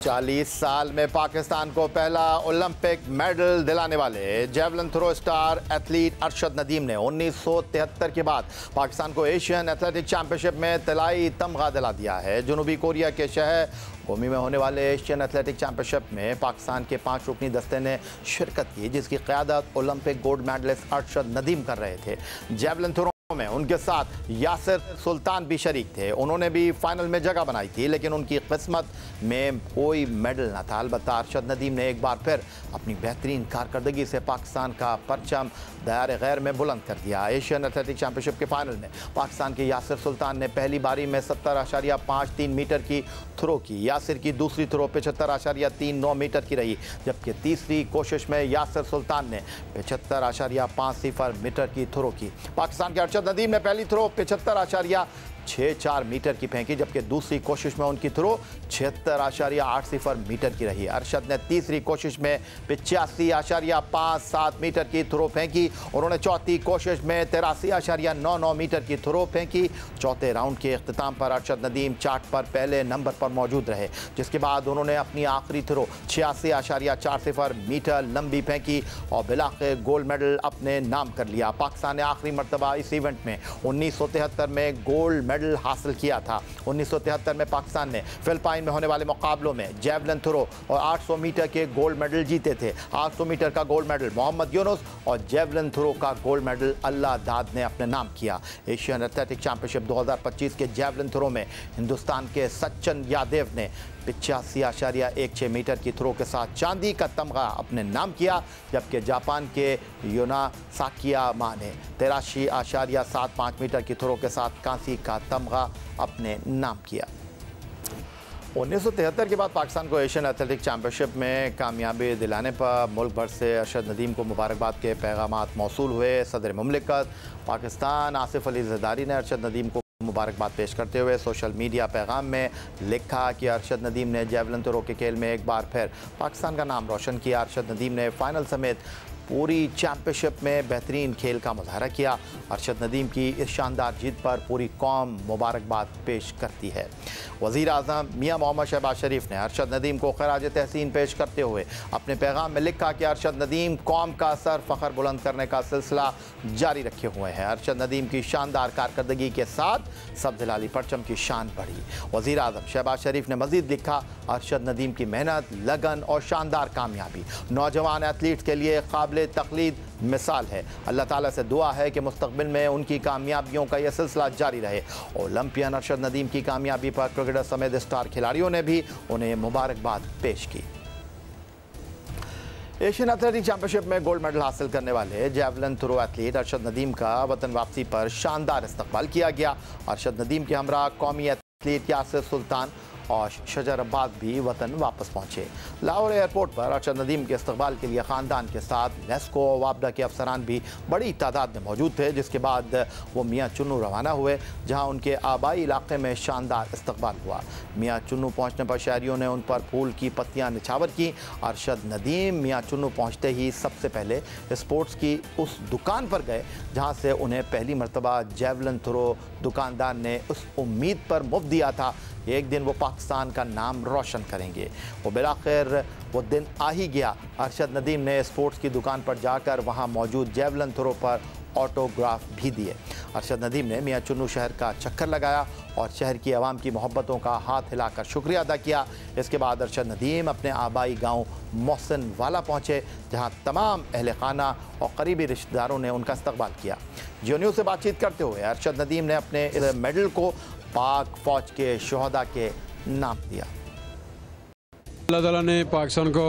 40 साल में पाकिस्तान को पहला ओलंपिक मेडल दिलाने वाले javelin throw star athlete Arshad Nadeem ने 1973 के बाद पाकिस्तान को एशियन एथलेटिक चैंपियनशिप में तिलाई तमगा दिला दिया है। जनूबी कोरिया के शहर गोमी में होने वाले एशियन एथलेटिक चैंपियनशिप में पाकिस्तान के 5 रुकनी दस्ते ने शिरकत की, जिसकी क़यादत Olympic gold medallist Arshad Nadeem कर रहे थे। जेवलिन थ्रो में उनके साथ यासिर सुल्तान भी शरीक थे। उन्होंने भी फाइनल में जगह बनाई थी, लेकिन उनकी किस्मत में कोई मेडल न था। अलबत्ता अरशद नदीम ने एक बार फिर अपनी बेहतरीन कारकर्दगी से पाकिस्तान का परचम दायरे गैर में बुलंद कर दिया। एशियन एथलेटिक चैंपियनशिप के फाइनल में पाकिस्तान के यासिर सुल्तान ने पहली बारी में 70.53 मीटर की थ्रो की। यासिर की दूसरी थ्रो 75.39 मीटर की रही, जबकि तीसरी कोशिश में यासिर सुल्तान ने 75.50 मीटर की थ्रो की। पाकिस्तान के अरशद नदीम ने पहली थ्रो 75.64 मीटर की फेंकी, जबकि दूसरी कोशिश में उनकी थ्रो 76.80 मीटर की रही। अरशद ने तीसरी कोशिश में 85.57 मीटर की थ्रो फेंकी। उन्होंने चौथी कोशिश में 83.99 मीटर की थ्रो फेंकी। चौथे राउंड के इख्तिताम पर अरशद नदीम चार्ट पर पहले नंबर पर मौजूद रहे, जिसके बाद उन्होंने अपनी आखिरी थ्रो 86.40 मीटर लंबी फेंकी और बिलाखिर गोल्ड मेडल अपने नाम कर लिया। पाकिस्तान ने आखिरी मरतबा इस इवेंट में 1973 में गोल्ड मेडल हासिल किया था। 1973 में पाकिस्तान ने फिलिपाइन में होने वाले मुकाबलों में जेवलिन थ्रो और 800 मीटर के गोल्ड मेडल जीते थे। 800 मीटर का गोल्ड मेडल मोहम्मद यूनुस और जेवलिन थ्रो का गोल्ड मेडल अल्लाह दाद ने अपने नाम किया। एशियन एथलेटिक चैंपियनशिप 2025 के जेवलिन थ्रो में हिंदुस्तान के सचिन यादव ने 85.16 मीटर की थ्रो के साथ चांदी का तमगा अपने नाम किया, जबकि जापान के योना साकियामा ने 83.75 मीटर की थ्रो के साथ कांसी का तमगा अपने नाम किया। 1973 के बाद पाकिस्तान को एशियन एथलेटिक चैंपियनशिप में कामयाबी दिलाने पर मुल्क भर से अरशद नदीम को मुबारकबाद के पैगामात मौसूल हुए। सदर मुमलिकत पाकिस्तान आसिफ अली ज़रदारी ने अरशद नदीम को मुबारकबाद पेश करते हुए सोशल मीडिया पैगाम में लिखा कि अरशद नदीम ने जेवलिन थ्रो के खेल में एक बार फिर पाकिस्तान का नाम रोशन किया। अरशद नदीम ने फाइनल समेत पूरी चैंपियनशिप में बेहतरीन खेल का मुजाहरा किया। अरशद नदीम की इस शानदार जीत पर पूरी कौम मुबारकबाद पेश करती है। वज़ीर आज़म मियां मोहम्मद शहबाज शरीफ ने अरशद नदीम को खराज तहसीन पेश करते हुए अपने पैगाम में लिखा कि अरशद नदीम कौम का सर फ़ख्र बुलंद करने का सिलसिला जारी रखे हुए हैं। अरशद नदीम की शानदार कारकर्दगी के साथ सब्ज़ लाली परचम की शान बढ़ी। वज़ीर आज़म शहबाज शरीफ ने मज़ीद लिखा, अरशद नदीम की मेहनत, लगन और शानदार कामयाबी नौजवान एथलीट के लिए काबिल तक़लीद मिसाल है। अल्लाह ताला से दुआ है कि मुस्तक़बिल में उनकी कामयाबियों का यह सिलसिला जारी रहे। ओलंपियन अरशद नदीम की कामयाबी पर क्रिकेटर समेत स्टार खिलाड़ियों ने भी उन्हें मुबारकबाद पेश की। एशियन एथलेटिक चैंपियनशिप में गोल्ड मेडल हासिल करने वाले javelin throw athlete Arshad Nadeem का वतन वापसी पर शानदार इस्तकबाल किया गया। अरशद नदीम के हमरा कौमी एथलीट यासिर सुल्तान और शजराबाद भी वतन वापस पहुंचे। लाहौर एयरपोर्ट पर अरशद नदीम के इस्तकबाल के लिए ख़ानदान के साथ नेस्को और वापडा के अफसरान भी बड़ी तादाद में मौजूद थे, जिसके बाद वो मियाँ चुन्नू रवाना हुए, जहां उनके आबाई इलाके में शानदार इस्तकबाल हुआ। मियाँ चुन्नू पहुंचने पर शहरियों ने उन पर फूल की पत्तियां निछावर की। अरशद नदीम मियाँ चुन्नू पहुंचते ही सबसे पहले स्पोर्ट्स की उस दुकान पर गए जहाँ से उन्हें पहली मरतबा जेवलिन थ्रो दुकानदार ने उस उम्मीद पर मुफ्त दिया था कि एक दिन वो पाकिस्तान का नाम रोशन करेंगे। वो बिलाखिर वो दिन आ ही गया। अरशद नदीम ने स्पोर्ट्स की दुकान पर जाकर वहाँ मौजूद जेवलिन थ्रो पर ऑटोग्राफ भी दिए। अरशद नदीम ने मियाँ चुन्नू शहर का चक्कर लगाया और शहर की आवाम की मोहब्बतों का हाथ हिलाकर शुक्रिया अदा किया। इसके बाद अरशद नदीम अपने आबाई गांव मोहसिन वाला पहुँचे, जहां तमाम अहले खाना और करीबी रिश्तेदारों ने उनका इस्तकबाल किया। जियो न्यूज़ से बातचीत करते हुए अरशद नदीम ने अपने इस मेडल को पाक फ़ौज के शोहदा के नाम दिया। अल्लाह ताला ने पाकिस्तान को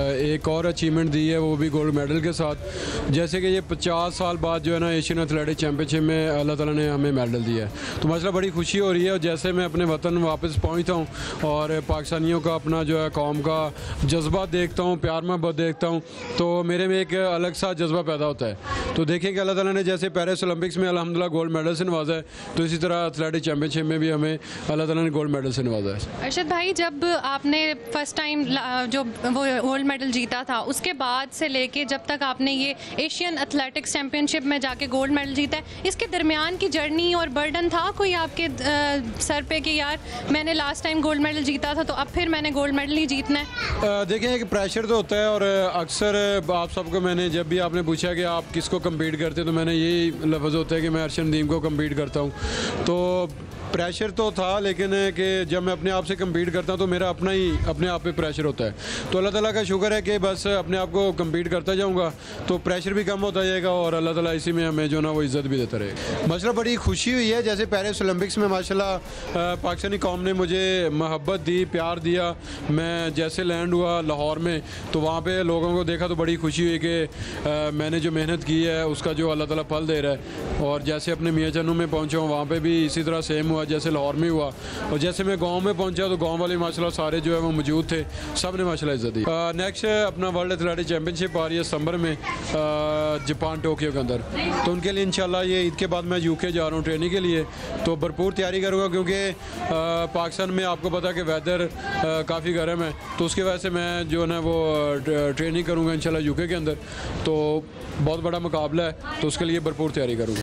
एक और अचीवमेंट दी है, वो भी गोल्ड मेडल के साथ। जैसे कि ये 50 साल बाद जो है ना एशियन एथलेटिक चैम्पियनशिप में अल्लाह ताला ने हमें मेडल दिया है, तो मसला बड़ी खुशी हो रही है। और जैसे मैं अपने वतन वापस पहुंचता हूं और पाकिस्तानियों का अपना जो है कौम का जज्बा देखता हूं, प्यार मोहब्बत देखता हूं, तो मेरे में एक अलग सा जज्बा पैदा होता है। तो देखें कि अल्लाह ताला ने जैसे पेरिस ओलंपिक्स में अल्हम्दुलिल्लाह गोल्ड मेडल से नवाजा है, तो इसी तरह एथलेटिक चैम्पियनशिप में भी हमें अल्लाह ताला ने गोल्ड मेडल से नवाजा है। अरशद भाई, जब आपने फर्स्ट टाइम जो वो गोल्ड मेडल जीता था, उसके बाद से लेके जब तक आपने ये एशियन एथलेटिक्स चैम्पियनशिप में जाके गोल्ड मेडल जीता है, इसके दरमियान की जर्नी और बर्डन था कोई आपके सर पे कि यार मैंने लास्ट टाइम गोल्ड मेडल जीता था तो अब फिर मैंने गोल्ड मेडल ही जीतना है? देखें, एक प्रेशर तो होता है और अक्सर आप सबको मैंने जब भी आपने पूछा कि आप किसको कम्पीट करते हैं तो मैंने यही लफ्ज़ होता है कि मैं अर्शद नदीम को कम्पीट करता हूँ। तो प्रेशर तो था, लेकिन कि जब मैं अपने आप से कम्पीट करता हूँ तो मेरा अपने आप पे प्रेशर होता है। तो अल्लाह ताला का शुक्र है कि बस अपने आप को कम्पीट करता जाऊँगा तो प्रेशर भी कम होता जाएगा और अल्लाह ताला इसी में हमें जो ना वो इज़्ज़त भी देता रहेगा। मसला बड़ी खुशी हुई है, जैसे पेरिस ओलंपिक्स में माशाल्लाह पाकिस्तानी कौम ने मुझे मोहब्बत दी, प्यार दिया। मैं जैसे लैंड हुआ लाहौर में तो वहाँ पर लोगों को देखा तो बड़ी खुशी हुई कि मैंने जो मेहनत की है उसका जो अल्लाह ताला फल दे रहा है। और जैसे अपने मियाँ चन्नू में पहुँचा हूँ वहाँ पर भी इसी तरह सेम हुआ जैसे लाहौर में हुआ। और जैसे मैं गांव में पहुंचा तो गांव वाले माशाल्लाह सारे जो है वो मौजूद थे, सब ने माशाल्लाह इज्जत दी। नेक्स्ट अपना वर्ल्ड एथलेटिक चैम्पियनशिप आ रही है सितंबर में जापान टोक्यो के अंदर, तो उनके लिए इंशाल्लाह ये ईद के बाद मैं यूके जा रहा हूँ ट्रेनिंग के लिए, तो भरपूर तैयारी करूँगा क्योंकि पाकिस्तान में आपको पता है कि वेदर काफ़ी गर्म है, तो उसकी वजह से मैं जो है ना वो ट्रेनिंग करूँगा इंशाल्लाह यूके के अंदर। तो बहुत बड़ा मुकाबला है तो उसके लिए भरपूर तैयारी करूँगा।